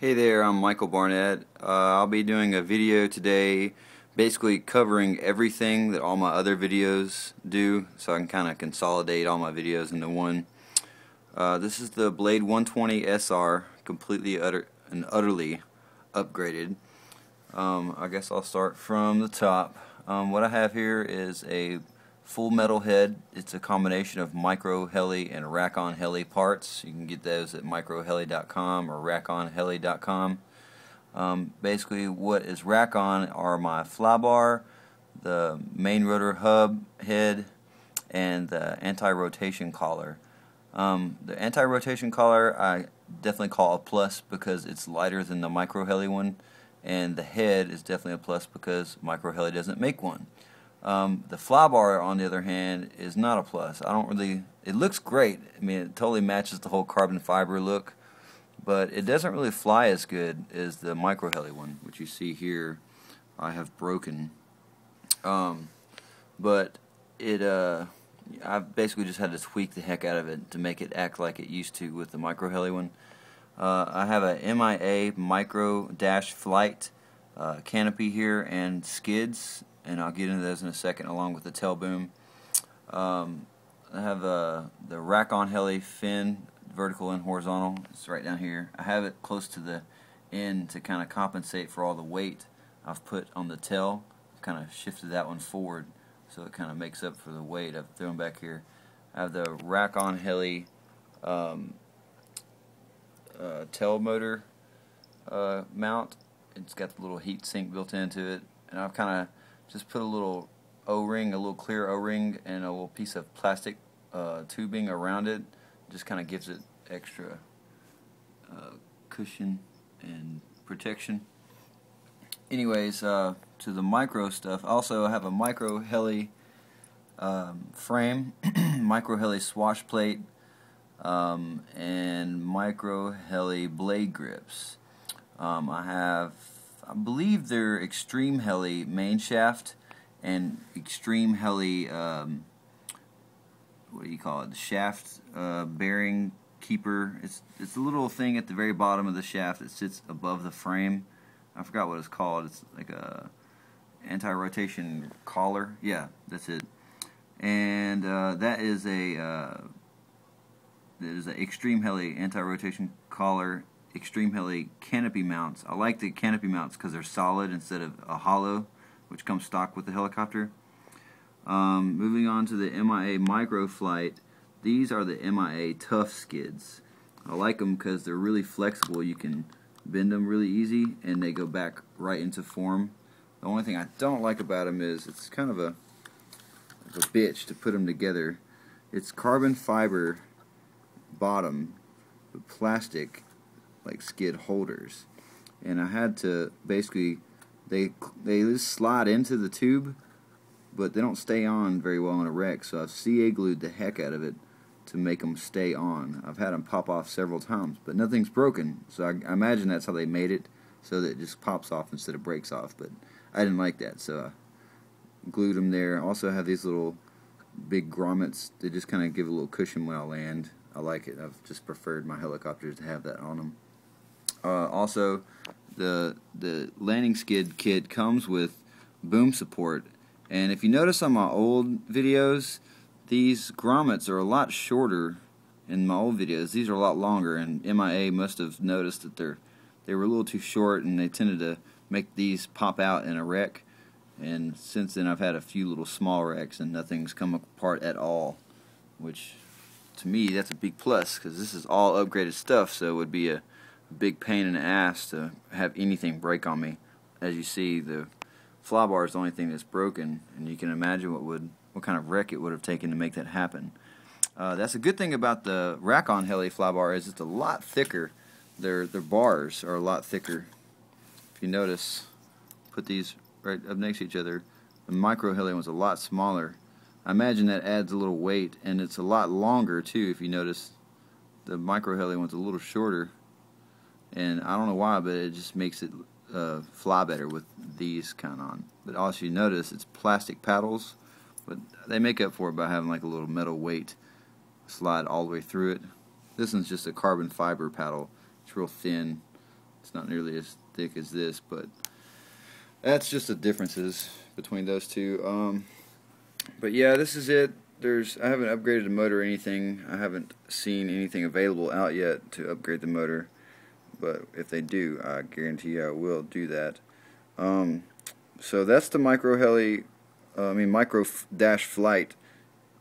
Hey there, I'm Michael Barnett. I'll be doing a video today basically covering everything that all my other videos do, so I can kind of consolidate all my videos into one. This is the Blade 120 SR, completely and utterly upgraded. I guess I'll start from the top. What I have here is a full metal head. It's a combination of micro heli and rack-on heli parts. You can get those at microheli.com or rackonheli.com. Basically what is rack-on are my flybar, the main rotor hub head, and the anti-rotation collar. The anti-rotation collar I definitely call a plus because it's lighter than the micro heli one, and the head is definitely a plus because micro heli doesn't make one. The flybar, on the other hand, is not a plus. It looks great. I mean, it totally matches the whole carbon fiber look, but it doesn't really fly as good as the micro heli one, which you see here I have broken. But I've basically just had to tweak the heck out of it to make it act like it used to with the micro heli one. I have a MIA Micro Dash Flight canopy here and skids, and I'll get into those in a second along with the tail boom. I have the rack-on heli fin, vertical and horizontal. It's right down here. I have it close to the end to kind of compensate for all the weight I've put on the tail. I've kind of shifted that one forward so it kind of makes up for the weight I've thrown back here. I have the rack-on heli tail motor mount. It's got the little heat sink built into it, and I've kind of just put a little O-ring, a little clear O-ring, and a little piece of plastic tubing around it. Just kind of gives it extra cushion and protection. Anyways, to the micro stuff, also I have a micro heli frame, micro heli swash plate, and micro heli blade grips. I believe they're Extreme Heli main shaft and Extreme Heli, what do you call it, the shaft bearing keeper. It's a little thing at the very bottom of the shaft that sits above the frame. I forgot what it's called. It's like a anti-rotation collar. Yeah, that's it. And that is a Extreme Heli anti-rotation collar, Extreme Heli canopy mounts. I like the canopy mounts because they're solid instead of a hollow, which comes stock with the helicopter. Moving on to the MIA Micro Flight, these are the MIA Tough skids. I like them because they're really flexible. You can bend them really easy and they go back right into form. The only thing I don't like about them is it's kind of a bitch to put them together. It's carbon fiber bottom with plastic like skid holders, and I had to basically they just slide into the tube, but they don't stay on very well in a wreck, so I've CA glued the heck out of it to make them stay on. I've had them pop off several times, but nothing's broken, so I imagine that's how they made it, so that it just pops off instead of breaks off, but I didn't like that, so I glued them there. I also have these little big grommets. They just kind of give a little cushion when I land. I like it. I've just preferred my helicopters to have that on them. Also, the landing skid kit comes with boom support, and if you notice on my old videos, these grommets are a lot shorter. In my old videos, these are a lot longer, and MIA must have noticed that they were a little too short, and they tended to make these pop out in a wreck. And since then, I've had a few little small wrecks, and nothing's come apart at all, which to me that's a big plus because this is all upgraded stuff, so it would be a big pain in the ass to have anything break on me. As you see, the flybar is the only thing that's broken, and you can imagine what kind of wreck it would have taken to make that happen. That's a good thing about the rack-on heli flybar is it's a lot thicker. Their bars are a lot thicker. If you notice, put these right up next to each other. The micro heli one's a lot smaller. I imagine that adds a little weight, and it's a lot longer too. If you notice, the micro heli one's a little shorter, and I don't know why, but it just makes it fly better with these kind on. But also you notice it's plastic paddles, but they make up for it by having like a little metal weight slide all the way through it. This one's just a carbon fiber paddle. It's real thin, It's not nearly as thick as this, but that's just the differences between those two. But yeah, this is it. I haven't upgraded the motor or anything. I haven't seen anything available out yet to upgrade the motor, but if they do, I guarantee you I will do that. So that's the Micro Dash Flight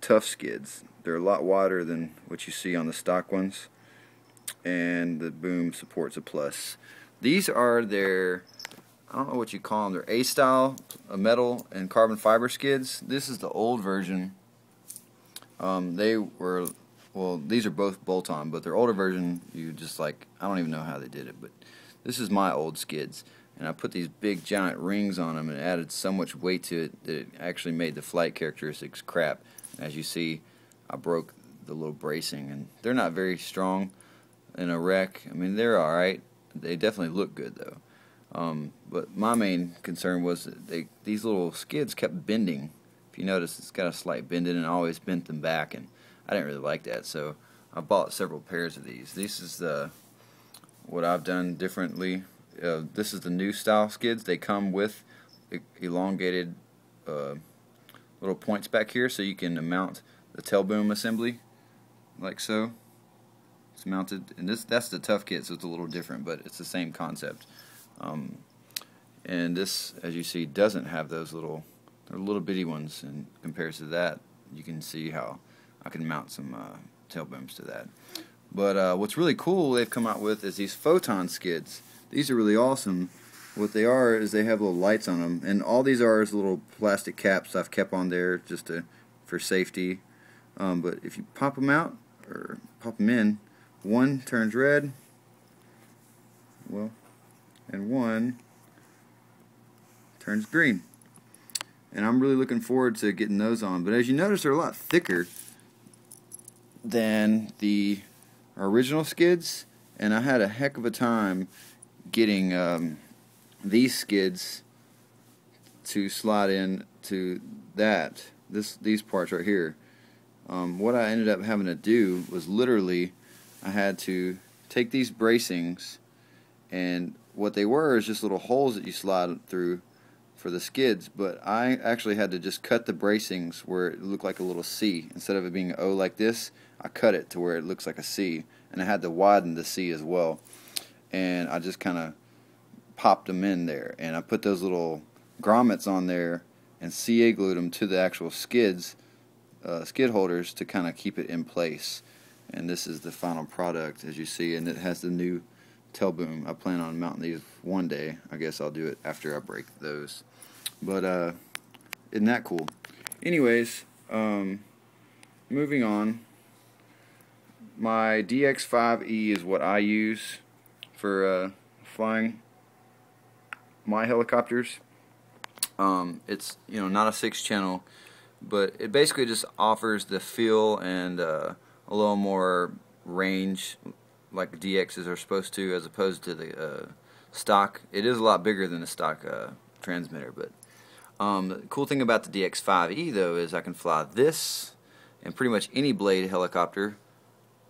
Tough Skids. They're a lot wider than what you see on the stock ones, and the boom supports a plus. These are their, I don't know what you call them, they're A-style metal and carbon fiber skids. This is the old version. They were, well, these are both bolt-on, but their older version, you just like, I don't even know how they did it, but this is my old skids, and I put these big giant rings on them and added so much weight to it that it actually made the flight characteristics crap. As you see, I broke the little bracing, and they're not very strong in a wreck. I mean, they're alright. They definitely look good though. But my main concern was that these little skids kept bending. If you notice, it's got a slight bend in it, and I always bent them back, and I didn't really like that, so I bought several pairs of these. This is what I've done differently. This is the new style skids. They come with elongated little points back here, so you can mount the tail boom assembly like so. It's mounted, and that's the tough kit, so it's a little different, but it's the same concept. And this, as you see, doesn't have those little bitty ones, and compared to that, you can see how I can mount some tail booms to that. But what's really cool they've come out with is these photon skids. These are really awesome. What they are is they have little lights on them, and all these are is little plastic caps I've kept on there just for safety. But if you pop them out or pop them in, one turns red, well, and one turns green. And I'm really looking forward to getting those on. But as you notice, they're a lot thicker than the original skids, and I had a heck of a time getting these skids to slide in to these parts right here. What I ended up having to do was literally I had to take these bracings, and what they were is just little holes that you slide through for the skids, but I actually had to just cut the bracings where it looked like a little C. Instead of it being an O like this, I cut it to where it looks like a C, and I had to widen the C as well. And I just kind of popped them in there, and I put those little grommets on there and CA glued them to the actual skid holders to kind of keep it in place. And this is the final product, as you see, and it has the new tail boom. I plan on mounting these one day. I guess I'll do it after I break those. But isn't that cool? Anyways, moving on. My DX5E is what I use for flying my helicopters. It's not a 6-channel, but it basically just offers the feel and a little more range like DXs are supposed to, as opposed to the stock. It is a lot bigger than the stock transmitter, but the cool thing about the DX5E though is I can fly this and pretty much any Blade helicopter,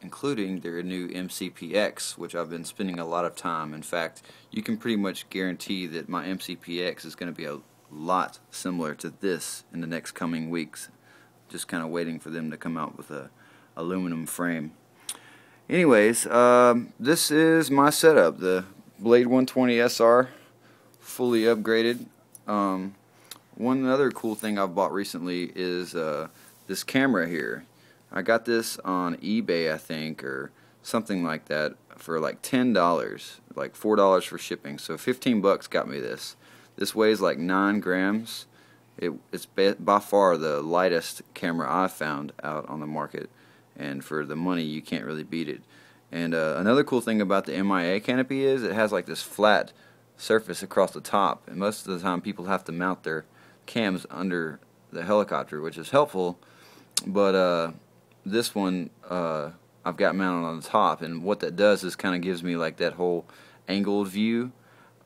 including their new MCPX, which I've been spending a lot of time. In fact, you can pretty much guarantee that my MCPX is going to be a lot similar to this in the next coming weeks. Just kind of waiting for them to come out with a aluminum frame. Anyways, this is my setup, the Blade 120 SR, fully upgraded. One other cool thing I've bought recently is this camera here. I got this on eBay, I think, or something like that, for like $10, like $4 for shipping. So 15 bucks got me this. This weighs like 9 grams. It's by far the lightest camera I've found out on the market, and for the money you can't really beat it. And another cool thing about the MIA canopy is it has like this flat surface across the top, and most of the time people have to mount their cams under the helicopter, which is helpful, but this one I've got mounted on the top, and what that does is kind of gives me like that whole angled view,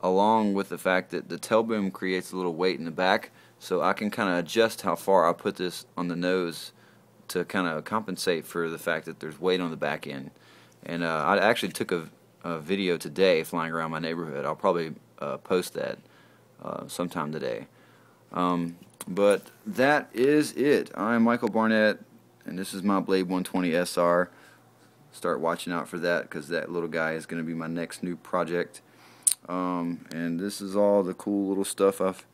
along with the fact that the tail boom creates a little weight in the back, so I can kind of adjust how far I put this on the nose to kind of compensate for the fact that there's weight on the back end. And I actually took a video today flying around my neighborhood. I'll probably post that sometime today. But that is it. I'm Michael Barnett, and this is my Blade 120 SR. Start watching out for that, because that little guy is going to be my next new project. And this is all the cool little stuff I've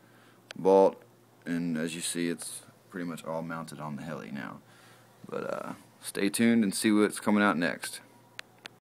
bought, and as you see, it's pretty much all mounted on the heli now. But stay tuned and see what's coming out next.